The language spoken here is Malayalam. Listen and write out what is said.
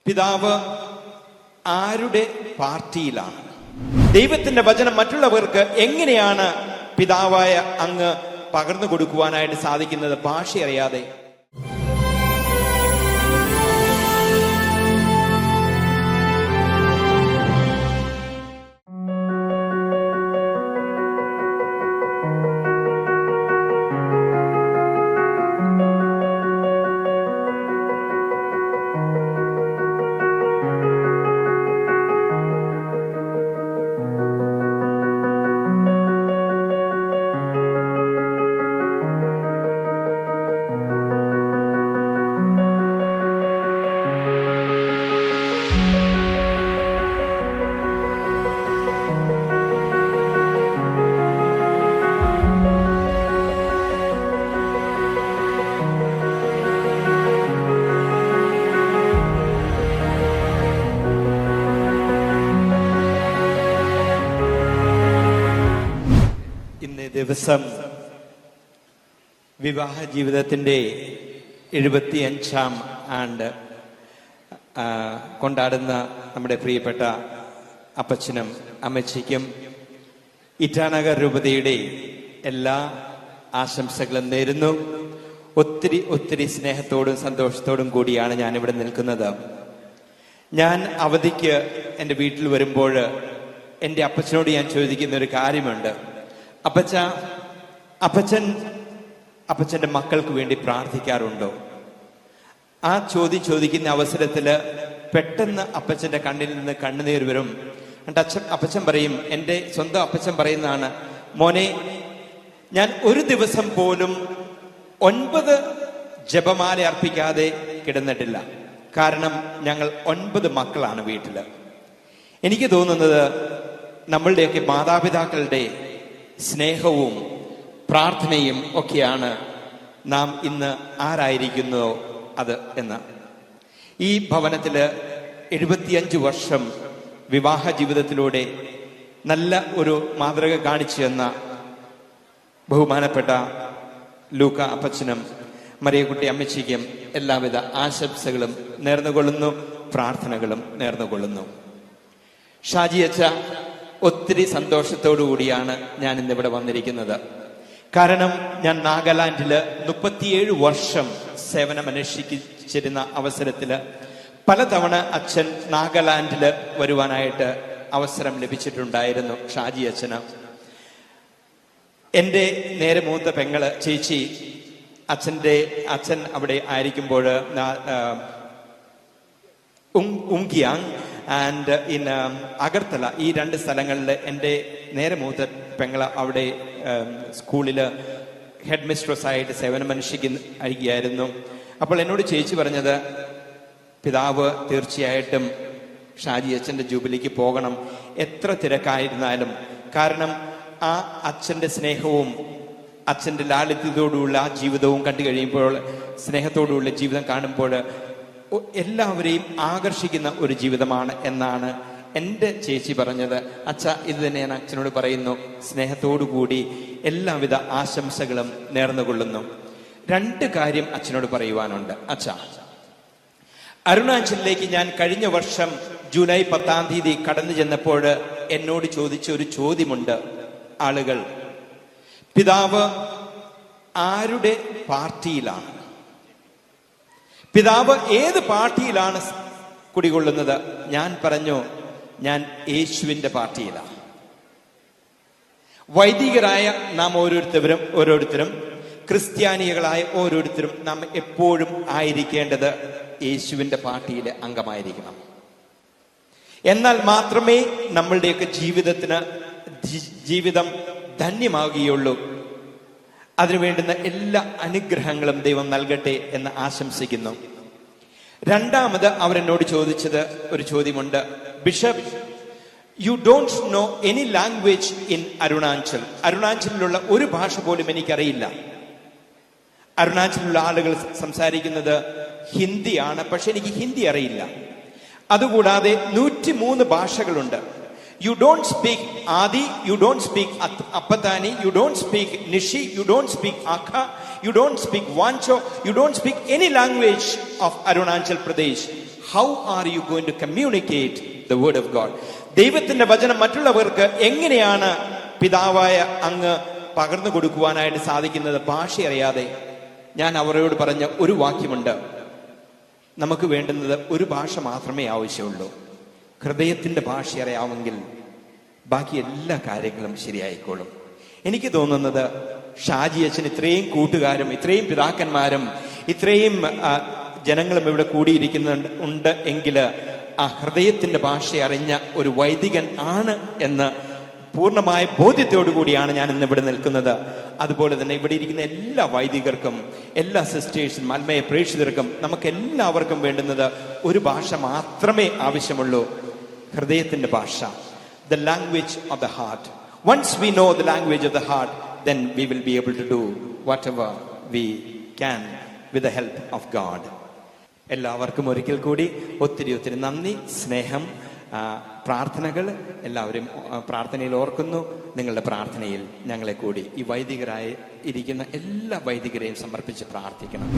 പിതാവ് ആരുടെ പാർട്ടിയിലാണ്? ദൈവത്തിന്റെ വചനം മറ്റുള്ളവർക്ക് എങ്ങനെയാണ് പിതാവായ അങ്ങ് പകർന്നു കൊടുക്കുവാനായിട്ട് സാധിക്കുന്നത്? ഭാഷ അറിയാതെ. ദിവസം വിവാഹ ജീവിതത്തിന്റെ 75ാം ആണ്ട് കൊണ്ടാടുന്ന നമ്മുടെ പ്രിയപ്പെട്ട അപ്പച്ചനും അമ്മച്ചിക്കും ഇറ്റാനഗർ രൂപതയുടെ എല്ലാ ആശംസകളും നേരുന്നു. ഒത്തിരി ഒത്തിരി സ്നേഹത്തോടും സന്തോഷത്തോടും കൂടിയാണ് ഞാനിവിടെ നിൽക്കുന്നത്. ഞാൻ അവധിക്ക് എൻ്റെ വീട്ടിൽ വരുമ്പോൾ എൻ്റെ അപ്പച്ചനോട് ഞാൻ ചോദിക്കുന്ന ഒരു കാര്യമുണ്ട്. അപ്പച്ചന്റെ മക്കൾക്ക് വേണ്ടി പ്രാർത്ഥിക്കാറുണ്ടോ? ആ ചോദിക്കുന്ന അവസരത്തിൽ പെട്ടെന്ന് അപ്പച്ചന്റെ കണ്ണിൽ നിന്ന് കണ്ണുനീർ വരും. അപ്പച്ചൻ പറയും, എൻ്റെ സ്വന്തം അപ്പച്ചൻ പറയുന്നതാണ്, മോനെ, ഞാൻ ഒരു ദിവസം പോലും 9 ജപമാല അർപ്പിക്കാതെ കിടന്നിട്ടില്ല. കാരണം ഞങ്ങൾ 9 മക്കളാണ് വീട്ടില്. എനിക്ക് തോന്നുന്നത് നമ്മളുടെയൊക്കെ മാതാപിതാക്കളുടെ സ്നേഹവും പ്രാർത്ഥനയും ഒക്കെയാണ് നാം ഇന്ന് ആരായിരിക്കുന്നോ അത് എന്ന്. ഈ ഭവനത്തില് 75 വർഷം വിവാഹ ജീവിതത്തിലൂടെ നല്ല ഒരു മാതൃക കാണിച്ചു തന്ന ബഹുമാനപ്പെട്ട ലൂക്ക അപ്പച്ചനും മറിയക്കുട്ടി അമ്മച്ചിക്കും എല്ലാവിധ ആശംസകളും നേർന്നുകൊള്ളുന്നു, പ്രാർത്ഥനകളും നേർന്നുകൊള്ളുന്നു. ഷാജി അച്ഛ, ഒത്തിരി സന്തോഷത്തോടു കൂടിയാണ് ഞാൻ ഇന്നിവിടെ വന്നിരിക്കുന്നത്. കാരണം ഞാൻ നാഗാലാൻഡില് 37 വർഷം സേവനമനുഷ്ഠിച്ചിരുന്ന അവസരത്തില് പലതവണ അച്ഛൻ നാഗാലാൻഡില് വരുവാനായിട്ട് അവസരം ലഭിച്ചിട്ടുണ്ടായിരുന്നു. ഷാജി അച്ഛന് എൻ്റെ നേരെ മൂത്ത പെങ്ങള് ചേച്ചി അച്ഛൻ അവിടെ ആയിരിക്കുമ്പോൾ ഉങ്കിയാങ് ആൻഡ് ഇൻ അഗർത്തല, ഈ 2 സ്ഥലങ്ങളിൽ എൻ്റെ നേരെ മൂത്ത പെങ്ങള അവിടെ സ്കൂളില് ഹെഡ് മിസ്ട്രസ് ആയിട്ട് സേവനമനുഷ്ഠിക്കുകയായിരുന്നു. അപ്പോൾ എന്നോട് ചേച്ചി പറഞ്ഞത്, പിതാവ് തീർച്ചയായിട്ടും ഷാജി അച്ഛൻ്റെ ജൂബിലിക്ക് പോകണം, എത്ര തിരക്കായിരുന്നാലും. കാരണം ആ അച്ഛൻ്റെ സ്നേഹവും അച്ഛൻ്റെ ലാളിത്യത്തോടുള്ള ആ ജീവിതവും കണ്ടു കഴിയുമ്പോൾ, സ്നേഹത്തോടുള്ള ജീവിതം കാണുമ്പോൾ എല്ലാവരെയും ആകർഷിക്കുന്ന ഒരു ജീവിതമാണ് എന്നാണ് എൻ്റെ ചേച്ചി പറഞ്ഞത്. അച്ഛ, ഇത് തന്നെ ഞാൻ അച്ഛനോട് പറയുന്നു. സ്നേഹത്തോടുകൂടി എല്ലാവിധ ആശംസകളും നേർന്നുകൊള്ളുന്നു. 2 കാര്യം അച്ഛനോട് പറയുവാനുണ്ട്. അച്ഛ, അരുണാചലിലേക്ക് ഞാൻ കഴിഞ്ഞ വർഷം ജൂലൈ 10-ാം തീയതി കടന്നു ചെന്നപ്പോൾ എന്നോട് ചോദിച്ച ഒരു ചോദ്യമുണ്ട് ആളുകൾ. പിതാവ് ആരുടെ പാർട്ടിയിലാണ്? പിതാവ് ഏത് പാർട്ടിയിലാണ് കുടികൊള്ളുന്നത്? ഞാൻ പറഞ്ഞു, ഞാൻ യേശുവിന്റെ പാർട്ടിയിലാണ്. വൈദികരായ നാം ഓരോരുത്തരും ക്രിസ്ത്യാനികളായ ഓരോരുത്തരും നാം എപ്പോഴും ആയിരിക്കേണ്ടത് യേശുവിന്റെ പാർട്ടിയിലെ അംഗമായിരിക്കണം. എന്നാൽ മാത്രമേ നമ്മളുടെയൊക്കെ ജീവിതം ധന്യമാകുകയുള്ളൂ. അതിനുവേണ്ടുന്ന എല്ലാ അനുഗ്രഹങ്ങളും ദൈവം നൽകട്ടെ എന്ന് ആശംസിക്കുന്നു. 2ാമത് അവരെന്നോട് ചോദിച്ചത് ഒരു ചോദ്യമുണ്ട്. Bishop, you don't know any language in Arunachal. അരുണാചലിലുള്ള ഒരു ഭാഷ പോലും എനിക്കറിയില്ല. അരുണാചലിലുള്ള ആളുകൾ സംസാരിക്കുന്നത് ഹിന്ദിയാണ്, പക്ഷെ എനിക്ക് ഹിന്ദി അറിയില്ല. അതുകൂടാതെ 103 ഭാഷകളുണ്ട്. You don't speak Adi, you don't speak Appatani, you don't speak Nishi, you don't speak Akha, you don't speak Wancho, you don't speak any language of Arunachal Pradesh. How are you going to communicate the word of God? ദൈവത്തിന്റെ വചനം മറ്റുള്ളവർക്ക് എങ്ങനെയാണ് പിതാവായ അങ്ങ് പകർന്നു കൊടുക്കുവാനായിട്ട് സാധിക്കുന്നത്? ഭാഷ അറിയാതെ. ഞാൻ അവരോട് പറഞ്ഞ ഒരു വാക്യമുണ്ട്, നമുക്ക് വേണ്ടുന്നത് ഒരു ഭാഷ മാത്രമേ ആവശ്യമുള്ളൂ. ഹൃദയത്തിന്റെ ഭാഷ അറിയാമെങ്കിൽ ബാക്കി എല്ലാ കാര്യങ്ങളും ശരിയായിക്കോളും. എനിക്ക് തോന്നുന്നത് ഷാജി അച്ഛൻ ഇത്രയും കൂട്ടുകാരും ഇത്രയും പിതാക്കന്മാരും ഇത്രയും ജനങ്ങളും ഇവിടെ കൂടിയിരിക്കുന്നുണ്ട് എങ്കിൽ ആ ഹൃദയത്തിന്റെ ഭാഷ അറിഞ്ഞ ഒരു വൈദികൻ ആണ് എന്ന് പൂർണ്ണമായ ബോധ്യത്തോടു കൂടിയാണ് ഞാൻ ഇന്ന് ഇവിടെ നിൽക്കുന്നത്. അതുപോലെ തന്നെ ഇവിടെ ഇരിക്കുന്ന എല്ലാ വൈദികർക്കും, എല്ലാ സിസ്റ്റേഴ്സിനും, ആത്മീയ പ്രേക്ഷിതർക്കും, നമുക്ക് എല്ലാവർക്കും വേണ്ടുന്നത് ഒരു ഭാഷ മാത്രമേ ആവശ്യമുള്ളൂ, ഹൃദയത്തിന്റെ ഭാഷ. The language of the heart. Once we know the language of the heart, then we will be able to do whatever we can with the help of God. എല്ലാവർക്കും ഒരിക്കൽ കൂടി ഒത്തിരി ഒത്തിരി നന്ദി, സ്നേഹം, പ്രാർത്ഥനകൾ. എല്ലാവരും പ്രാർത്ഥനയിൽ ഓർക്കുന്നു. നിങ്ങളുടെ പ്രാർത്ഥനയിൽ ഞങ്ങളെ കൂടി ഈ വൈദികരായി ഇരിക്കുന്ന എല്ലാ വൈദികരെയും സമർപ്പിച്ച് പ്രാർത്ഥിക്കണം.